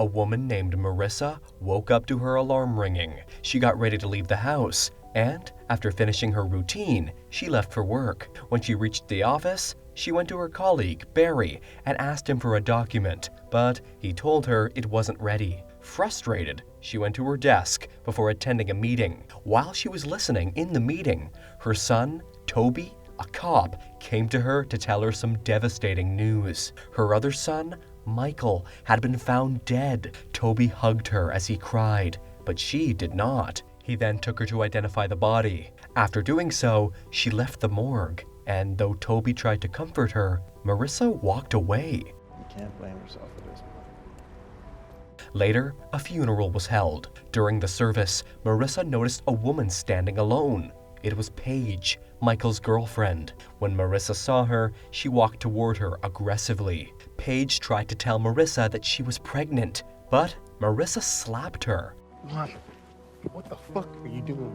A woman named Marissa woke up to her alarm ringing. She got ready to leave the house, and after finishing her routine, she left for work. When she reached the office, she went to her colleague, Barry, and asked him for a document, but he told her it wasn't ready. Frustrated, she went to her desk before attending a meeting. While she was listening in the meeting, her son, Toby, a cop, came to her to tell her some devastating news. Her other son, Michael, had been found dead. Toby hugged her as he cried, but she did not. He then took her to identify the body. After doing so, she left the morgue, and though Toby tried to comfort her, Marissa walked away. You can't blame yourself for this one. Later, a funeral was held. During the service, Marissa noticed a woman standing alone. It was Paige, Michael's girlfriend. When Marissa saw her, she walked toward her aggressively. Paige tried to tell Marissa that she was pregnant, but Marissa slapped her. What the fuck are you doing?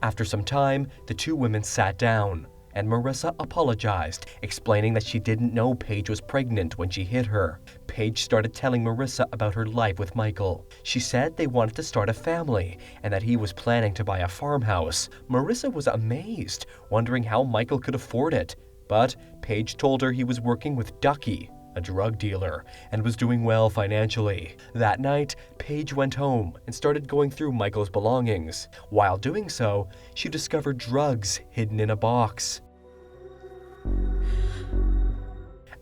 After some time, the two women sat down, and Marissa apologized, explaining that she didn't know Paige was pregnant when she hit her. Paige started telling Marissa about her life with Michael. She said they wanted to start a family, and that he was planning to buy a farmhouse. Marissa was amazed, wondering how Michael could afford it. But Paige told her he was working with Ducky, a drug dealer, and was doing well financially. That night, Paige went home and started going through Michael's belongings. While doing so, she discovered drugs hidden in a box.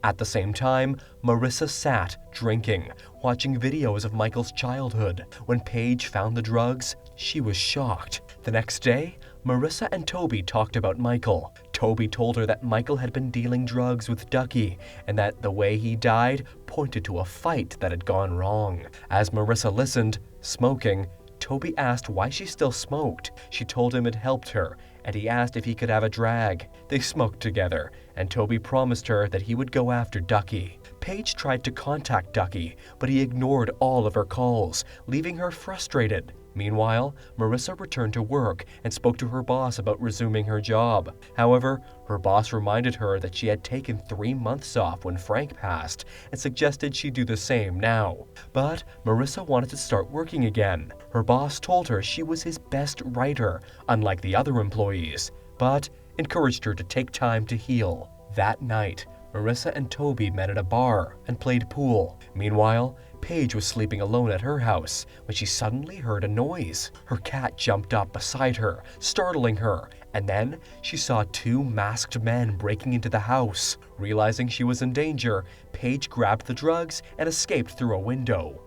At the same time, Marissa sat drinking, watching videos of Michael's childhood. When Paige found the drugs, she was shocked. The next day, Marissa and Toby talked about Michael. Toby told her that Michael had been dealing drugs with Ducky, and that the way he died pointed to a fight that had gone wrong. As Marissa listened, smoking, Toby asked why she still smoked. She told him it helped her, and he asked if he could have a drag. They smoked together, and Toby promised her that he would go after Ducky. Paige tried to contact Ducky, but he ignored all of her calls, leaving her frustrated. Meanwhile, Marissa returned to work and spoke to her boss about resuming her job. However, her boss reminded her that she had taken 3 months off when Frank passed and suggested she do the same now. But Marissa wanted to start working again. Her boss told her she was his best writer, unlike the other employees, but encouraged her to take time to heal. That night, Marissa and Toby met at a bar and played pool. Meanwhile, Paige was sleeping alone at her house when she suddenly heard a noise. Her cat jumped up beside her, startling her, and then she saw 2 masked men breaking into the house. Realizing she was in danger, Paige grabbed the drugs and escaped through a window.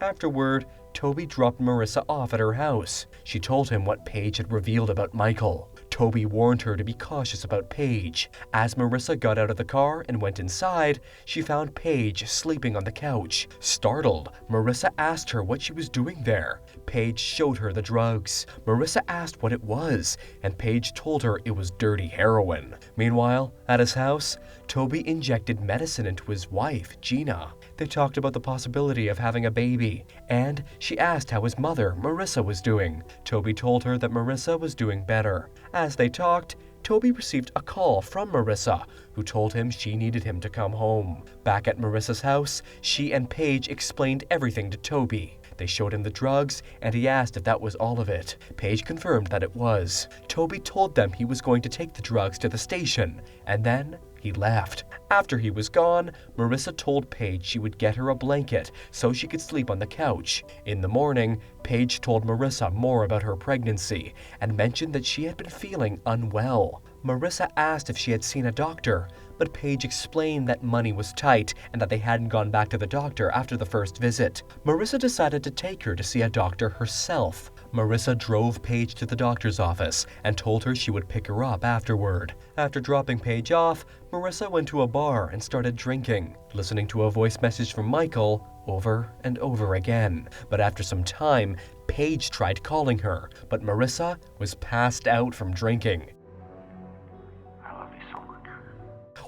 Afterward, Toby dropped Marissa off at her house. She told him what Paige had revealed about Michael. Toby warned her to be cautious about Paige. As Marissa got out of the car and went inside, she found Paige sleeping on the couch. Startled, Marissa asked her what she was doing there. Paige showed her the drugs. Marissa asked what it was, and Paige told her it was dirty heroin. Meanwhile, at his house, Toby injected medicine into his wife, Gina. They talked about the possibility of having a baby, and she asked how his mother, Marissa, was doing. Toby told her that Marissa was doing better. As they talked, Toby received a call from Marissa, who told him she needed him to come home. Back at Marissa's house, she and Paige explained everything to Toby. They showed him the drugs, and he asked if that was all of it. Paige confirmed that it was. Toby told them he was going to take the drugs to the station, and then he left. After he was gone, Marissa told Paige she would get her a blanket so she could sleep on the couch. In the morning, Paige told Marissa more about her pregnancy and mentioned that she had been feeling unwell. Marissa asked if she had seen a doctor, but Paige explained that money was tight and that they hadn't gone back to the doctor after the first visit. Marissa decided to take her to see a doctor herself. Marissa drove Paige to the doctor's office and told her she would pick her up afterward. After dropping Paige off, Marissa went to a bar and started drinking, listening to a voice message from Michael over and over again. But after some time, Paige tried calling her, but Marissa was passed out from drinking.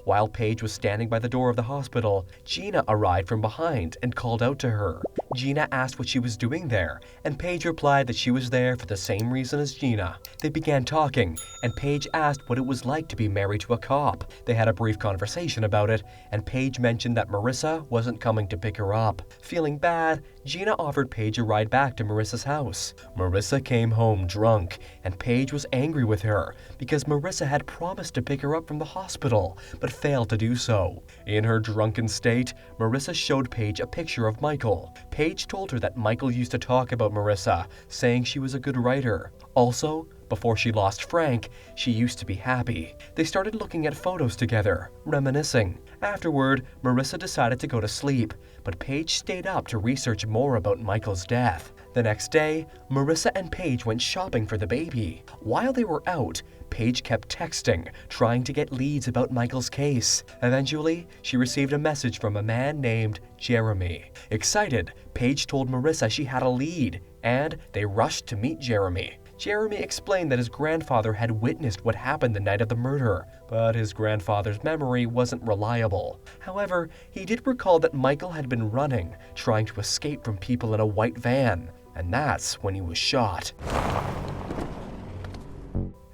While Paige was standing by the door of the hospital, Gina arrived from behind and called out to her. Gina asked what she was doing there, and Paige replied that she was there for the same reason as Gina. They began talking, and Paige asked what it was like to be married to a cop. They had a brief conversation about it, and Paige mentioned that Marissa wasn't coming to pick her up. Feeling bad, Gina offered Paige a ride back to Marissa's house. Marissa came home drunk, and Paige was angry with her because Marissa had promised to pick her up from the hospital, but failed to do so. In her drunken state, Marissa showed Paige a picture of Michael. Paige told her that Michael used to talk about Marissa, saying she was a good writer. Also, before she lost Frank, she used to be happy. They started looking at photos together, reminiscing. Afterward, Marissa decided to go to sleep, but Paige stayed up to research more about Michael's death. The next day, Marissa and Paige went shopping for the baby. While they were out, Paige kept texting, trying to get leads about Michael's case. Eventually, she received a message from a man named Jeremy. Excited, Paige told Marissa she had a lead, and they rushed to meet Jeremy. Jeremy explained that his grandfather had witnessed what happened the night of the murder, but his grandfather's memory wasn't reliable. However, he did recall that Michael had been running, trying to escape from people in a white van, and that's when he was shot.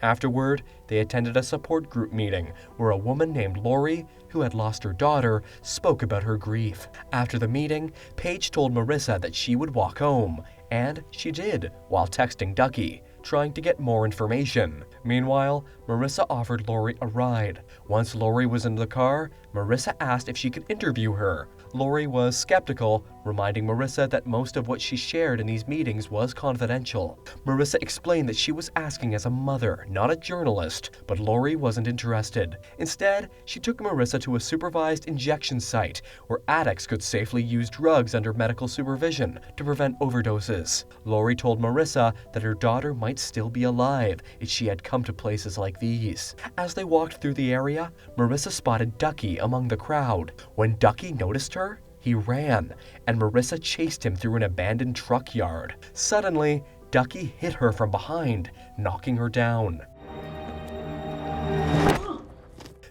Afterward, they attended a support group meeting where a woman named Lori, who had lost her daughter, spoke about her grief. After the meeting, Paige told Marissa that she would walk home, and she did, while texting Ducky, trying to get more information. Meanwhile, Marissa offered Lori a ride. Once Lori was in the car, Marissa asked if she could interview her. Lori was skeptical, reminding Marissa that most of what she shared in these meetings was confidential. Marissa explained that she was asking as a mother, not a journalist, but Lori wasn't interested. Instead, she took Marissa to a supervised injection site where addicts could safely use drugs under medical supervision to prevent overdoses. Lori told Marissa that her daughter might still be alive if she had come to places like these. As they walked through the area, Marissa spotted Ducky among the crowd. When Ducky noticed her, he ran, and Marissa chased him through an abandoned truck yard. Suddenly, Ducky hit her from behind, knocking her down.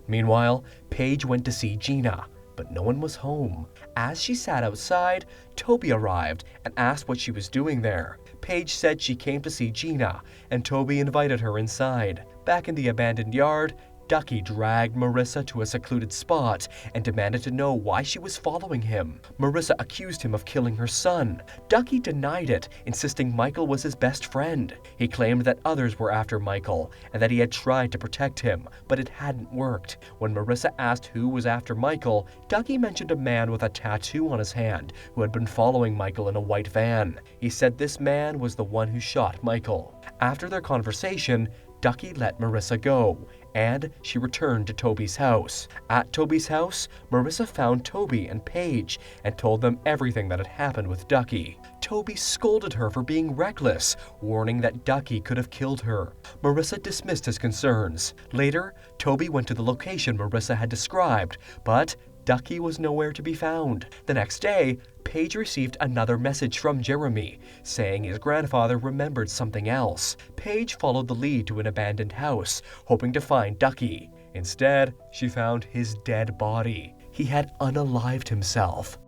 Meanwhile, Paige went to see Gina, but no one was home. As she sat outside, Toby arrived and asked what she was doing there. Paige said she came to see Gina, and Toby invited her inside. Back in the abandoned yard, Ducky dragged Marissa to a secluded spot and demanded to know why she was following him. Marissa accused him of killing her son. Ducky denied it, insisting Michael was his best friend. He claimed that others were after Michael and that he had tried to protect him, but it hadn't worked. When Marissa asked who was after Michael, Ducky mentioned a man with a tattoo on his hand who had been following Michael in a white van. He said this man was the one who shot Michael. After their conversation, Ducky let Marissa go, and she returned to Toby's house. At Toby's house, Marissa found Toby and Paige and told them everything that had happened with Ducky. Toby scolded her for being reckless, warning that Ducky could have killed her. Marissa dismissed his concerns. Later, Toby went to the location Marissa had described, but Ducky was nowhere to be found. The next day, Paige received another message from Jeremy, saying his grandfather remembered something else. Paige followed the lead to an abandoned house, hoping to find Ducky. Instead, she found his dead body. He had unalived himself.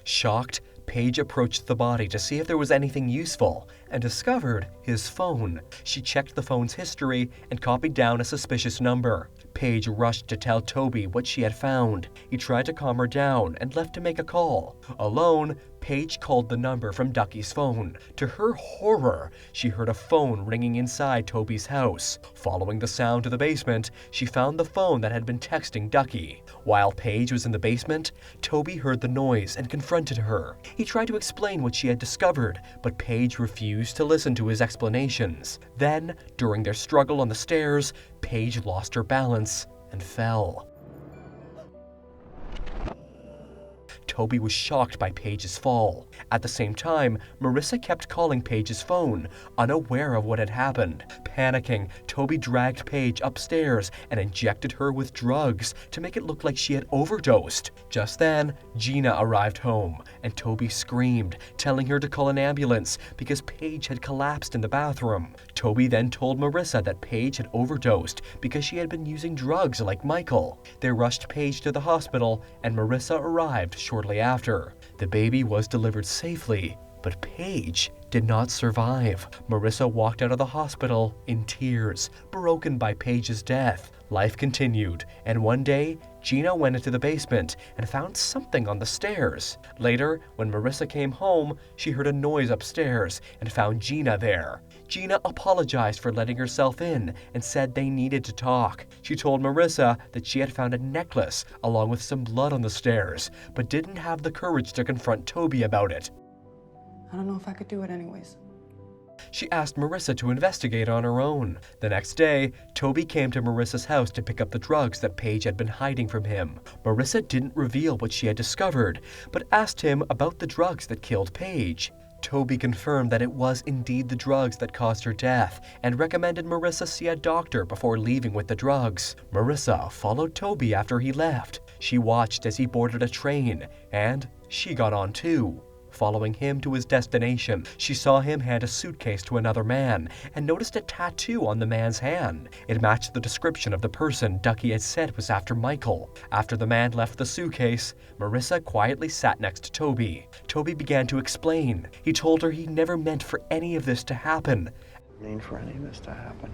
Shocked, Paige approached the body to see if there was anything useful and discovered his phone. She checked the phone's history and copied down a suspicious number. Paige rushed to tell Toby what she had found. He tried to calm her down and left to make a call. Alone, Paige called the number from Ducky's phone. To her horror, she heard a phone ringing inside Toby's house. Following the sound to the basement, she found the phone that had been texting Ducky. While Paige was in the basement, Toby heard the noise and confronted her. He tried to explain what she had discovered, but Paige refused to listen to his explanations. Then, during their struggle on the stairs, Paige lost her balance and fell. Toby was shocked by Paige's fall. At the same time, Marissa kept calling Paige's phone, unaware of what had happened. Panicking, Toby dragged Paige upstairs and injected her with drugs to make it look like she had overdosed. Just then, Gina arrived home, and Toby screamed, telling her to call an ambulance because Paige had collapsed in the bathroom. Toby then told Marissa that Paige had overdosed because she had been using drugs like Michael. They rushed Paige to the hospital, and Marissa arrived shortly after. The baby was delivered safely, but Paige did not survive. Marissa walked out of the hospital in tears, broken by Paige's death. Life continued, and one day, Gina went into the basement and found something on the stairs. Later, when Marissa came home, she heard a noise upstairs and found Gina there. Gina apologized for letting herself in and said they needed to talk. She told Marissa that she had found a necklace along with some blood on the stairs, but didn't have the courage to confront Toby about it. I don't know if I could do it anyways. She asked Marissa to investigate on her own. The next day, Toby came to Marissa's house to pick up the drugs that Paige had been hiding from him. Marissa didn't reveal what she had discovered, but asked him about the drugs that killed Paige. Toby confirmed that it was indeed the drugs that caused her death and recommended Marissa see a doctor before leaving with the drugs. Marissa followed Toby after he left. She watched as he boarded a train, and she got on too. Following him to his destination, she saw him hand a suitcase to another man and noticed a tattoo on the man's hand. It matched the description of the person Ducky had said was after Michael. After the man left the suitcase, Marissa quietly sat next to Toby. Toby began to explain. He told her he never meant for any of this to happen, For any of this to happen.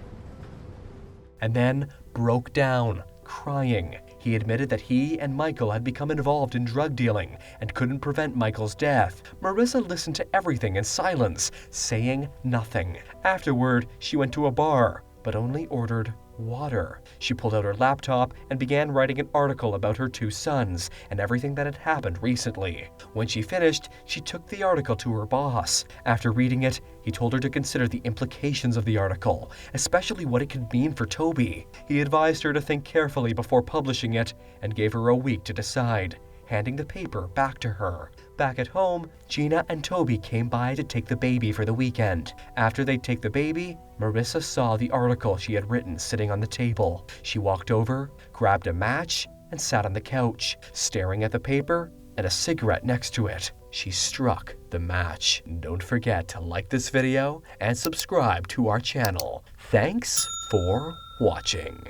and then broke down, crying. He admitted that he and Michael had become involved in drug dealing and couldn't prevent Michael's death. Marissa listened to everything in silence, saying nothing. Afterward, she went to a bar, but only ordered water. She pulled out her laptop and began writing an article about her two sons and everything that had happened recently. When she finished, she took the article to her boss. After reading it, he told her to consider the implications of the article, especially what it could mean for Toby. He advised her to think carefully before publishing it and gave her a week to decide, handing the paper back to her. Back at home, Gina and Toby came by to take the baby for the weekend. After they'd take the baby, Marissa saw the article she had written sitting on the table. She walked over, grabbed a match, and sat on the couch, staring at the paper and a cigarette next to it. She struck the match. Don't forget to like this video and subscribe to our channel. Thanks for watching.